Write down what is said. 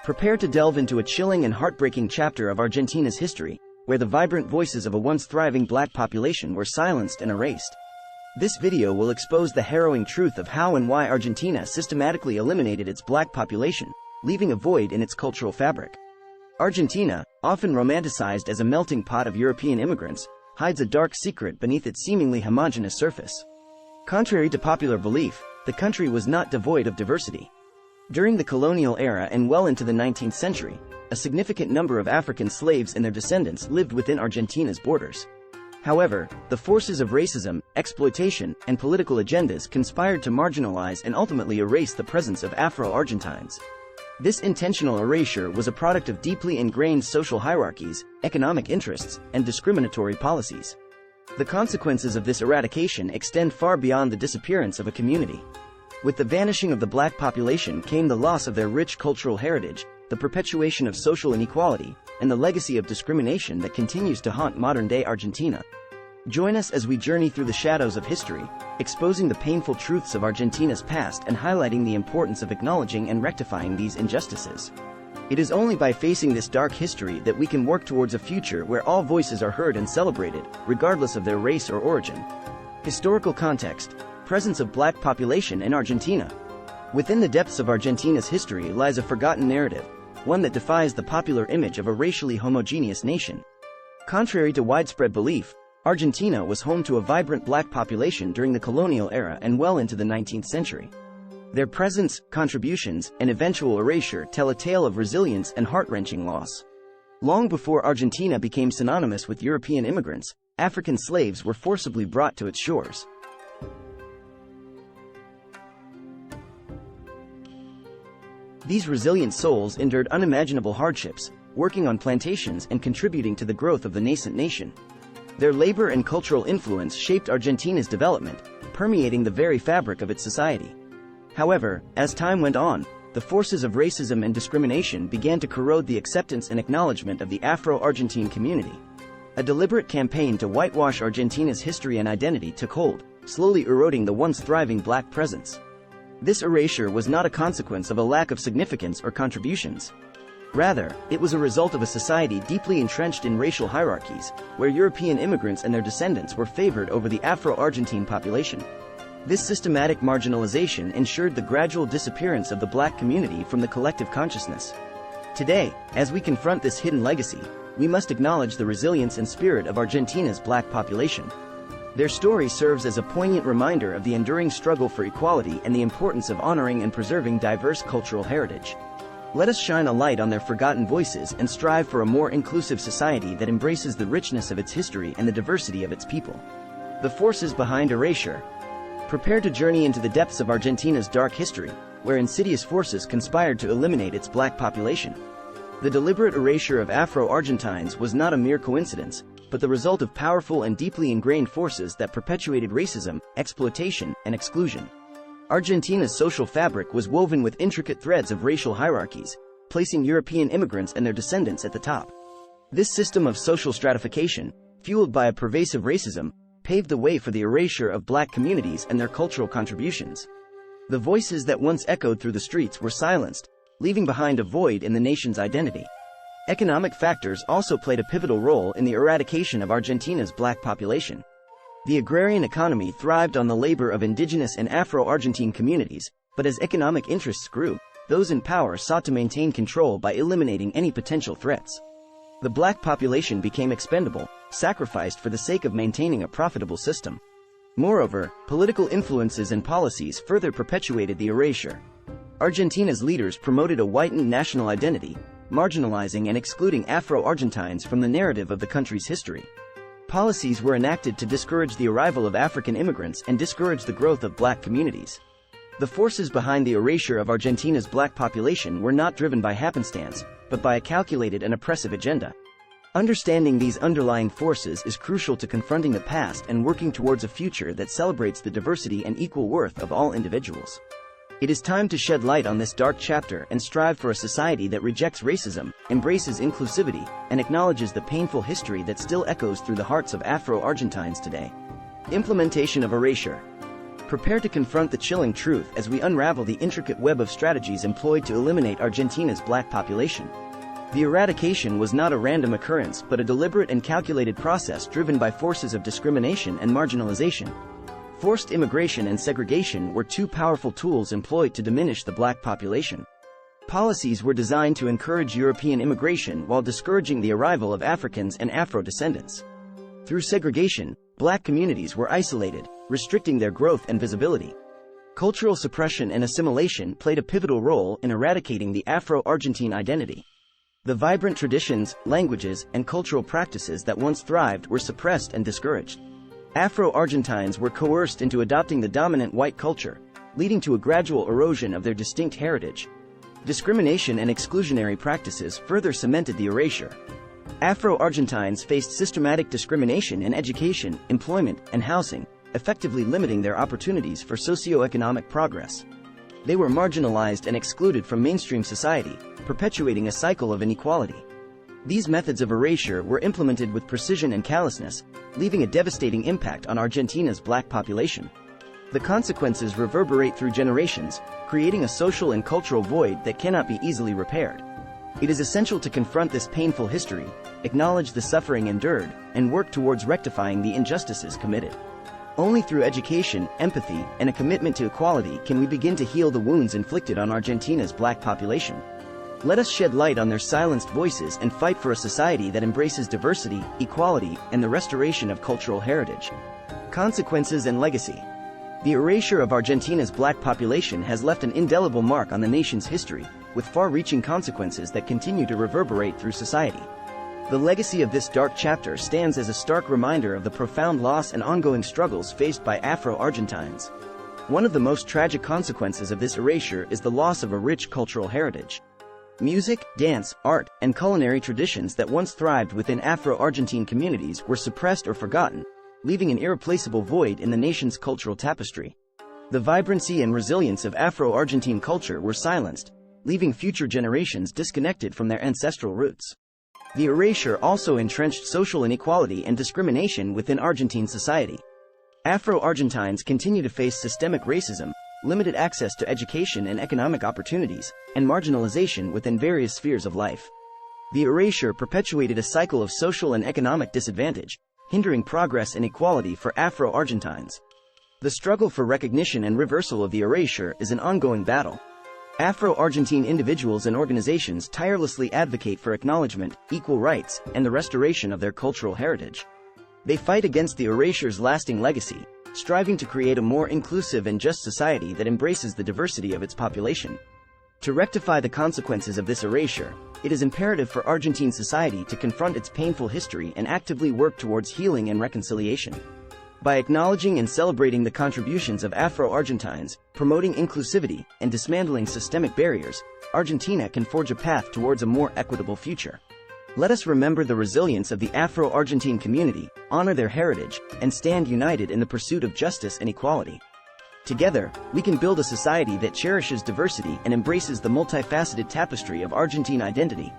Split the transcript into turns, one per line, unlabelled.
Prepare to delve into a chilling and heartbreaking chapter of Argentina's history, where the vibrant voices of a once thriving black population were silenced and erased. This video will expose the harrowing truth of how and why Argentina systematically eliminated its black population, leaving a void in its cultural fabric. Argentina, often romanticized as a melting pot of European immigrants, hides a dark secret beneath its seemingly homogeneous surface. Contrary to popular belief, the country was not devoid of diversity. During the colonial era and well into the 19th century, a significant number of African slaves and their descendants lived within Argentina's borders. However, the forces of racism, exploitation, and political agendas conspired to marginalize and ultimately erase the presence of Afro-Argentines. This intentional erasure was a product of deeply ingrained social hierarchies, economic interests, and discriminatory policies. The consequences of this eradication extend far beyond the disappearance of a community. With the vanishing of the black population came the loss of their rich cultural heritage, the perpetuation of social inequality, and the legacy of discrimination that continues to haunt modern-day Argentina. Join us as we journey through the shadows of history, exposing the painful truths of Argentina's past and highlighting the importance of acknowledging and rectifying these injustices. It is only by facing this dark history that we can work towards a future where all voices are heard and celebrated, regardless of their race or origin. Historical context: presence of black population in Argentina. Within the depths of Argentina's history lies a forgotten narrative, one that defies the popular image of a racially homogeneous nation. Contrary to widespread belief, Argentina was home to a vibrant black population during the colonial era and well into the 19th century. Their presence, contributions, and eventual erasure tell a tale of resilience and heart-wrenching loss. Long before Argentina became synonymous with European immigrants, African slaves were forcibly brought to its shores. These resilient souls endured unimaginable hardships, working on plantations and contributing to the growth of the nascent nation. Their labor and cultural influence shaped Argentina's development, permeating the very fabric of its society. However, as time went on, the forces of racism and discrimination began to corrode the acceptance and acknowledgement of the Afro-Argentine community. A deliberate campaign to whitewash Argentina's history and identity took hold, slowly eroding the once thriving black presence. This erasure was not a consequence of a lack of significance or contributions. Rather, it was a result of a society deeply entrenched in racial hierarchies, where European immigrants and their descendants were favored over the Afro-Argentine population. This systematic marginalization ensured the gradual disappearance of the black community from the collective consciousness. Today, as we confront this hidden legacy, we must acknowledge the resilience and spirit of Argentina's black population. Their story serves as a poignant reminder of the enduring struggle for equality and the importance of honoring and preserving diverse cultural heritage. Let us shine a light on their forgotten voices and strive for a more inclusive society that embraces the richness of its history and the diversity of its people. The forces behind erasure. Prepare to journey into the depths of Argentina's dark history, where insidious forces conspired to eliminate its black population. The deliberate erasure of Afro-Argentines was not a mere coincidence, but the result of powerful and deeply ingrained forces that perpetuated racism, exploitation, and exclusion. Argentina's social fabric was woven with intricate threads of racial hierarchies, placing European immigrants and their descendants at the top. This system of social stratification, fueled by a pervasive racism, paved the way for the erasure of black communities and their cultural contributions. The voices that once echoed through the streets were silenced, leaving behind a void in the nation's identity. Economic factors also played a pivotal role in the eradication of Argentina's black population. The agrarian economy thrived on the labor of indigenous and Afro-Argentine communities, but as economic interests grew, those in power sought to maintain control by eliminating any potential threats. The black population became expendable, sacrificed for the sake of maintaining a profitable system. Moreover, political influences and policies further perpetuated the erasure. Argentina's leaders promoted a whitened national identity, marginalizing and excluding Afro-Argentines from the narrative of the country's history. Policies were enacted to discourage the arrival of African immigrants and discourage the growth of black communities. The forces behind the erasure of Argentina's black population were not driven by happenstance, but by a calculated and oppressive agenda. Understanding these underlying forces is crucial to confronting the past and working towards a future that celebrates the diversity and equal worth of all individuals. It is time to shed light on this dark chapter and strive for a society that rejects racism, embraces inclusivity, and acknowledges the painful history that still echoes through the hearts of Afro-Argentines today. Implementation of erasure. Prepare to confront the chilling truth as we unravel the intricate web of strategies employed to eliminate Argentina's black population. The eradication was not a random occurrence but a deliberate and calculated process driven by forces of discrimination and marginalization. Forced immigration and segregation were two powerful tools employed to diminish the black population. Policies were designed to encourage European immigration while discouraging the arrival of Africans and Afro-descendants. Through segregation, black communities were isolated, restricting their growth and visibility. Cultural suppression and assimilation played a pivotal role in eradicating the Afro-Argentine identity. The vibrant traditions, languages, and cultural practices that once thrived were suppressed and discouraged. Afro-Argentines were coerced into adopting the dominant white culture, leading to a gradual erosion of their distinct heritage. Discrimination and exclusionary practices further cemented the erasure. Afro-Argentines faced systematic discrimination in education, employment, and housing, effectively limiting their opportunities for socio-economic progress. They were marginalized and excluded from mainstream society, perpetuating a cycle of inequality. These methods of erasure were implemented with precision and callousness, leaving a devastating impact on Argentina's black population. The consequences reverberate through generations, creating a social and cultural void that cannot be easily repaired. It is essential to confront this painful history, acknowledge the suffering endured, and work towards rectifying the injustices committed. Only through education, empathy, and a commitment to equality can we begin to heal the wounds inflicted on Argentina's black population. Let us shed light on their silenced voices and fight for a society that embraces diversity, equality, and the restoration of cultural heritage. Consequences and legacy. The erasure of Argentina's black population has left an indelible mark on the nation's history, with far-reaching consequences that continue to reverberate through society. The legacy of this dark chapter stands as a stark reminder of the profound loss and ongoing struggles faced by Afro-Argentines. One of the most tragic consequences of this erasure is the loss of a rich cultural heritage. Music, dance, art, and culinary traditions that once thrived within Afro-Argentine communities were suppressed or forgotten, leaving an irreplaceable void in the nation's cultural tapestry. The vibrancy and resilience of Afro-Argentine culture were silenced, leaving future generations disconnected from their ancestral roots. The erasure also entrenched social inequality and discrimination within Argentine society. Afro-Argentines continue to face systemic racism, limited access to education and economic opportunities, and marginalization within various spheres of life. The erasure perpetuated a cycle of social and economic disadvantage, hindering progress and equality for Afro-Argentines. The struggle for recognition and reversal of the erasure is an ongoing battle. Afro-Argentine individuals and organizations tirelessly advocate for acknowledgement, equal rights, and the restoration of their cultural heritage. They fight against the erasure's lasting legacy, striving to create a more inclusive and just society that embraces the diversity of its population. To rectify the consequences of this erasure, it is imperative for Argentine society to confront its painful history and actively work towards healing and reconciliation. By acknowledging and celebrating the contributions of Afro-Argentines, promoting inclusivity, and dismantling systemic barriers, Argentina can forge a path towards a more equitable future. Let us remember the resilience of the Afro-Argentine community, honor their heritage, and stand united in the pursuit of justice and equality. Together, we can build a society that cherishes diversity and embraces the multifaceted tapestry of Argentine identity.